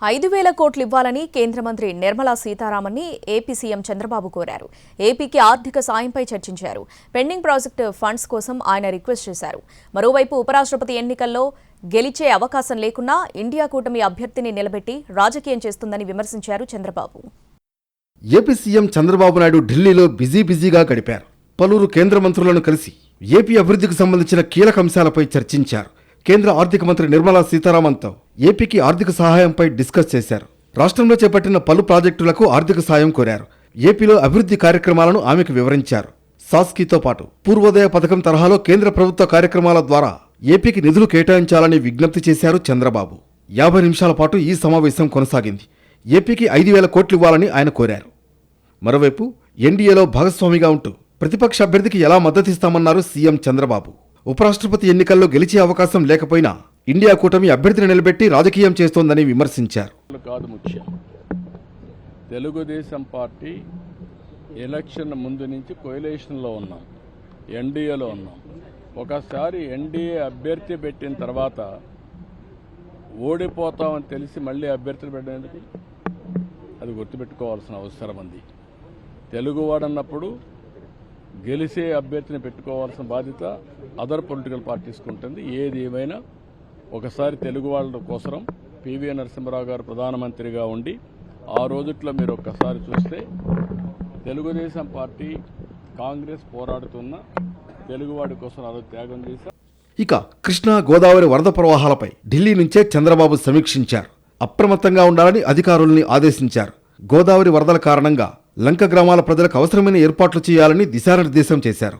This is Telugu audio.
5,000 కోట్లు ఇవ్వాలని కేంద్ర మంత్రి నిర్మలా సీతారామన్ని ఏపీ సీఎం చంద్రబాబు కోరారు. ఏపీకి ఆర్థిక సాయంపై చర్చించారు. పెండింగ్ ప్రాజెక్టు ఫండ్స్ కోసం ఆయన రిక్వెస్ట్ చేశారు. మరోవైపు ఉపరాష్ట్రపతి ఎన్నికల్లో గెలిచే అవకాశం లేకున్నా ఇండియా కూటమి అభ్యర్థిని నిలబెట్టి రాజకీయం చేస్తుందని విమర్శించారు చంద్రబాబు. ఏపీ సీఎం చంద్రబాబు నాయుడు ఢిల్లీలో బిజీగా గడిపారు. పలువురు కేంద్ర మంత్రులను కలిసి ఏపీ అభివృద్ధికి సంబంధించిన కీలక అంశాలపై చర్చించారు. కేంద్ర ఆర్థిక మంత్రి నిర్మలా సీతారామన్తో ఏపీకి ఆర్థిక సహాయంపై డిస్కస్ చేశారు. రాష్ట్రంలో చేపట్టిన పలు ప్రాజెక్టులకు ఆర్థిక సాయం కోరారు. ఏపీలో అభివృద్ధి కార్యక్రమాలను ఆమెకు వివరించారు. సాస్కీతో పాటు పూర్వోదయ పథకం తరహాలో కేంద్ర ప్రభుత్వ కార్యక్రమాల ద్వారా ఏపీకి నిధులు కేటాయించాలని విజ్ఞప్తి చేశారు చంద్రబాబు. 50 నిమిషాల పాటు ఈ సమావేశం కొనసాగింది. ఏపీకి 5,000 కోట్లు ఇవ్వాలని ఆయన కోరారు. మరోవైపు ఎన్డీఏలో భాగస్వామిగా ఉంటూ ప్రతిపక్ష అభ్యర్థికి ఎలా మద్దతిస్తామన్నారు సీఎం చంద్రబాబు. ఉపరాష్ట్రపతి ఎన్నికల్లో గెలిచే అవకాశం లేకపోయినా ఇండియా కూటమి అభ్యర్థిని నిలబెట్టి రాజకీయం చేస్తోందని విమర్శించారు. కాదు ముఖ్యం, తెలుగుదేశం పార్టీ ఎలక్షన్ ముందు నుంచి కోయలేషన్లో ఉన్నాం, ఎన్డీఏలో ఉన్నాం. ఒకసారి ఎన్డీఏ అభ్యర్థి పెట్టిన తర్వాత ఓడిపోతామని తెలిసి మళ్ళీ అభ్యర్థులు పెట్టేందుకు అది గుర్తుపెట్టుకోవాల్సిన అవసరం ఉంది. తెలుగువాడన్నప్పుడు గెలిచే అభ్యర్థిని పెట్టుకోవాల్సిన బాధ్యత అదర్ పొలిటికల్ పార్టీస్కి ఉంటుంది. ఏది ఏమైనా ఒకసారి తెలుగు వాళ్ళ కోసం పివి నరసింహరావు గారు ప్రధానమంత్రిగా ఉండి ఆ రోజుట్లో మీరు ఒక్కసారి చూస్తే తెలుగుదేశం పార్టీ కాంగ్రెస్ పోరాడుతున్న తెలుగువాడి కోసం ఆ రోజు త్యాగం చేశారు. ఇక కృష్ణా గోదావరి వరద ప్రవాహాలపై ఢిల్లీ నుంచే చంద్రబాబు సమీక్షించారు. అప్రమత్తంగా ఉండాలని అధికారుల్ని ఆదేశించారు. గోదావరి వరదల కారణంగా లంక గ్రామాల ప్రజలకు అవసరమైన ఏర్పాట్లు చేయాలని దిశానిర్దేశం చేశారు.